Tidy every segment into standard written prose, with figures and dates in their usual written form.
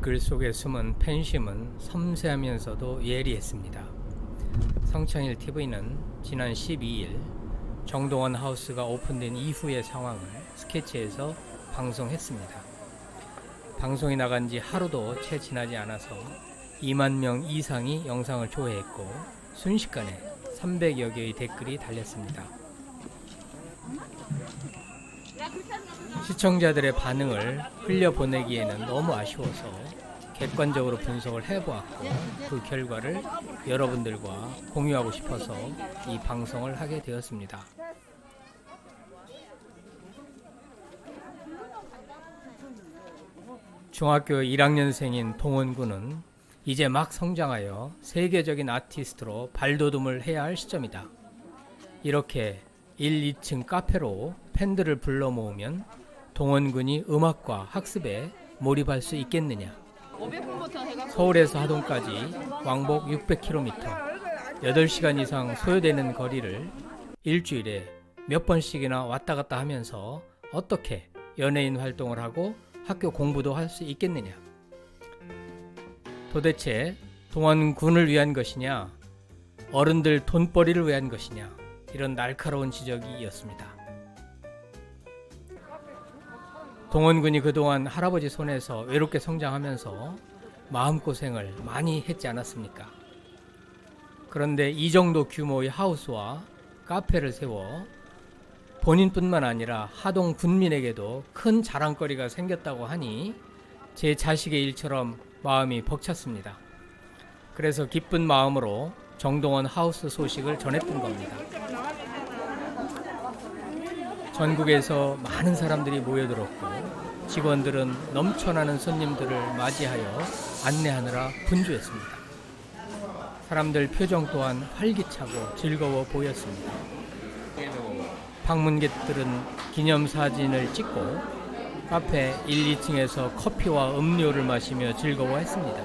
글 속에 숨은 팬심은 섬세하면서도 예리했습니다. 성창일 TV는 지난 12일 정동원 하우스가 오픈된 이후의 상황을 스케치해서 방송했습니다. 방송이 나간 지 하루도 채 지나지 않아서 2만 명 이상이 영상을 조회했고 순식간에 300여 개의 댓글이 달렸습니다. 시청자들의 반응을 흘려보내기에는 너무 아쉬워서 객관적으로 분석을 해보았고 그 결과를 여러분들과 공유하고 싶어서 이 방송을 하게 되었습니다. 중학교 1학년생인 동원군은 이제 막 성장하여 세계적인 아티스트로 발돋움을 해야 할 시점이다. 이렇게 1, 2층 카페로 팬들을 불러 모으면 동원군이 음악과 학습에 몰입할 수 있겠느냐. 서울에서 하동까지 왕복 600km, 8시간 이상 소요되는 거리를 일주일에 몇 번씩이나 왔다 갔다 하면서 어떻게 연예인 활동을 하고 학교 공부도 할 수 있겠느냐. 도대체 동원군을 위한 것이냐, 어른들 돈벌이를 위한 것이냐, 이런 날카로운 지적이었습니다. 동원군이 그동안 할아버지 손에서 외롭게 성장하면서 마음고생을 많이 했지 않았습니까? 그런데 이 정도 규모의 하우스와 카페를 세워 본인뿐만 아니라 하동 군민에게도 큰 자랑거리가 생겼다고 하니 제 자식의 일처럼 마음이 벅찼습니다. 그래서 기쁜 마음으로 정동원 하우스 소식을 전했던 겁니다. 전국에서 많은 사람들이 모여들었고 직원들은 넘쳐나는 손님들을 맞이하여 안내하느라 분주했습니다. 사람들 표정 또한 활기차고 즐거워 보였습니다. 방문객들은 기념사진을 찍고 카페 1, 2층에서 커피와 음료를 마시며 즐거워했습니다.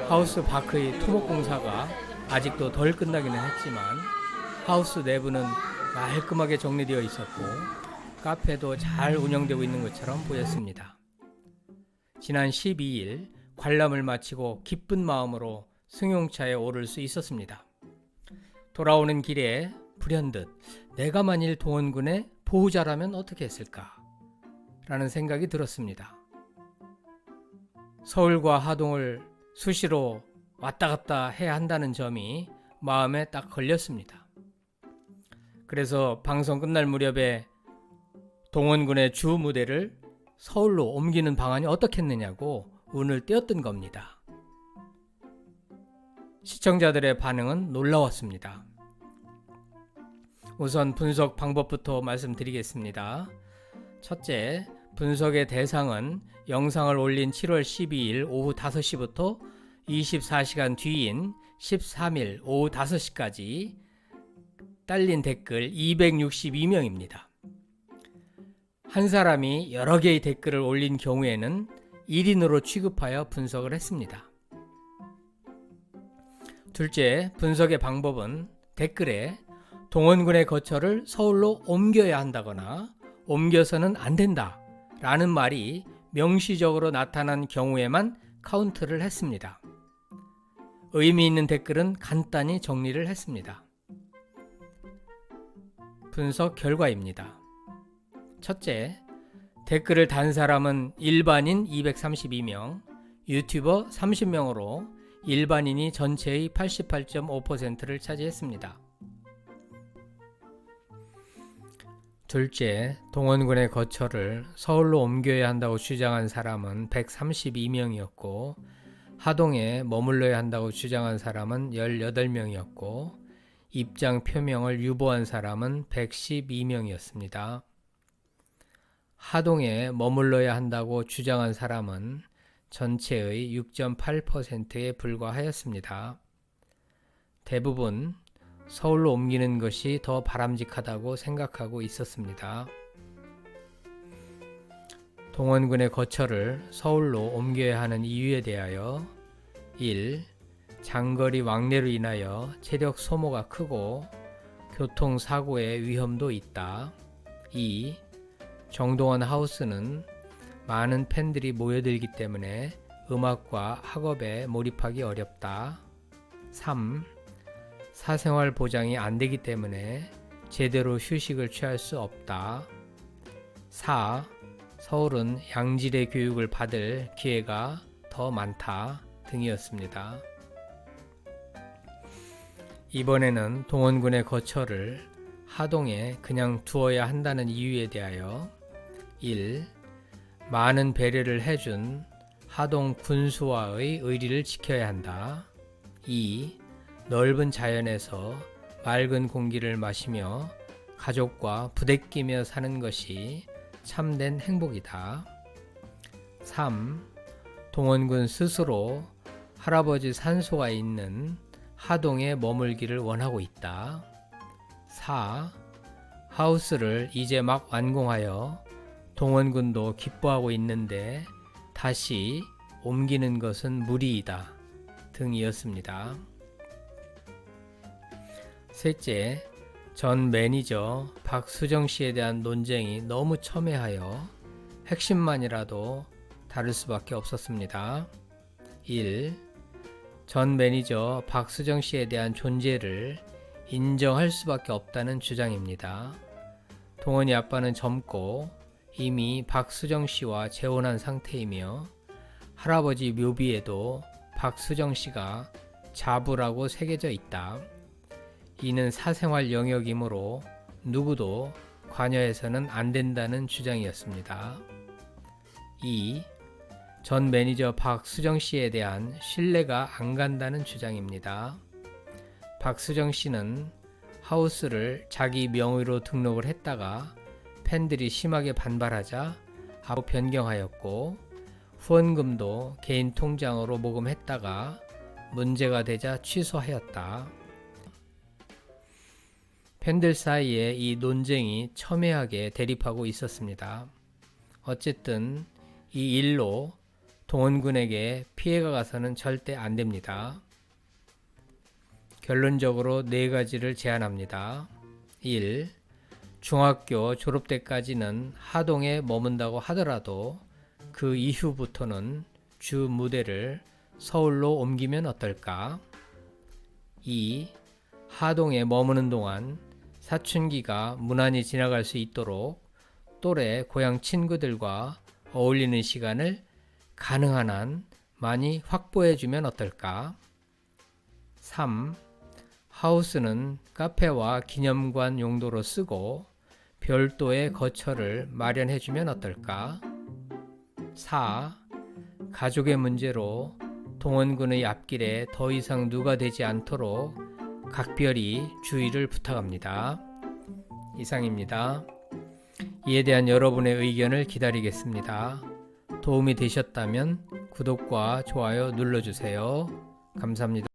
하우스 밖의 토목공사가 아직도 덜 끝나기는 했지만 하우스 내부는 깔끔하게 정리되어 있었고 카페도 잘 운영되고 있는 것처럼 보였습니다. 지난 12일 관람을 마치고 기쁜 마음으로 승용차에 오를 수 있었습니다. 돌아오는 길에 불현듯 내가 만일 동원군의 보호자라면 어떻게 했을까? 라는 생각이 들었습니다. 서울과 하동을 수시로 왔다 갔다 해야 한다는 점이 마음에 딱 걸렸습니다. 그래서 방송 끝날 무렵에 동원군의 주 무대를 서울로 옮기는 방안이 어떻겠느냐고 운을 떼었던 겁니다. 시청자들의 반응은 놀라웠습니다. 우선 분석 방법부터 말씀드리겠습니다. 첫째, 분석의 대상은 영상을 올린 7월 12일 오후 5시부터 24시간 뒤인 13일 오후 5시까지 달린 댓글 262명입니다. 한 사람이 여러 개의 댓글을 올린 경우에는 1인으로 취급하여 분석을 했습니다. 둘째, 분석의 방법은 댓글에 동원군의 거처를 서울로 옮겨야 한다거나 옮겨서는 안 된다 라는 말이 명시적으로 나타난 경우에만 카운트를 했습니다. 의미 있는 댓글은 간단히 정리를 했습니다. 분석 결과입니다. 첫째, 댓글을 단 사람은 일반인 232명, 유튜버 30명으로 일반인이 전체의 88.5%를 차지했습니다. 둘째, 동원군의 거처를 서울로 옮겨야 한다고 주장한 사람은 132명이었고 하동에 머물러야 한다고 주장한 사람은 18명이었고 입장 표명을 유보한 사람은 112명이었습니다. 하동에 머물러야 한다고 주장한 사람은 전체의 6.8%에 불과하였습니다. 대부분 서울로 옮기는 것이 더 바람직하다고 생각하고 있었습니다. 동원군의 거처를 서울로 옮겨야 하는 이유에 대하여 1. 장거리 왕래로 인하여 체력 소모가 크고 교통사고의 위험도 있다. 2. 정동원 하우스는 많은 팬들이 모여들기 때문에 음악과 학업에 몰입하기 어렵다. 3. 사생활 보장이 안 되기 때문에 제대로 휴식을 취할 수 없다. 4. 서울은 양질의 교육을 받을 기회가 더 많다 등이었습니다. 이번에는 동원군의 거처를 하동에 그냥 두어야 한다는 이유에 대하여 1. 많은 배려를 해준 하동 군수와의 의리를 지켜야 한다. 2. 넓은 자연에서 맑은 공기를 마시며 가족과 부대끼며 사는 것이 참된 행복이다. 3. 동원군 스스로 할아버지 산소가 있는 하동에 머물기를 원하고 있다. 4. 하우스를 이제 막 완공하여 동원군도 기뻐하고 있는데 다시 옮기는 것은 무리이다 등이었습니다. 셋째, 전 매니저 박수정 씨에 대한 논쟁이 너무 첨예하여 핵심만이라도 다룰 수밖에 없었습니다. 1. 전 매니저 박수정 씨에 대한 존재를 인정할 수밖에 없다는 주장입니다. 동원이 아빠는 젊고 이미 박수정 씨와 재혼한 상태이며 할아버지 묘비에도 박수정 씨가 자부라고 새겨져 있다. 이는 사생활 영역이므로 누구도 관여해서는 안 된다는 주장이었습니다. 2. 전 매니저 박수정 씨에 대한 신뢰가 안 간다는 주장입니다. 박수정 씨는 하우스를 자기 명의로 등록을 했다가 팬들이 심하게 반발하자 하고 변경하였고 후원금도 개인 통장으로 모금했다가 문제가 되자 취소하였다. 팬들 사이에 이 논쟁이 첨예하게 대립하고 있었습니다. 어쨌든 이 일로 동원군에게 피해가 가서는 절대 안 됩니다. 결론적으로 4가지를 제안합니다. 1. 중학교 졸업 때까지는 하동에 머문다고 하더라도 그 이후부터는 주 무대를 서울로 옮기면 어떨까? 2. 하동에 머무는 동안 사춘기가 무난히 지나갈 수 있도록 또래 고향 친구들과 어울리는 시간을 가능한 한 많이 확보해주면 어떨까? 3. 하우스는 카페와 기념관 용도로 쓰고 별도의 거처를 마련해주면 어떨까? 4. 가족의 문제로 동원군의 앞길에 더 이상 누가 되지 않도록 각별히 주의를 부탁합니다. 이상입니다. 이에 대한 여러분의 의견을 기다리겠습니다. 도움이 되셨다면 구독과 좋아요 눌러주세요. 감사합니다.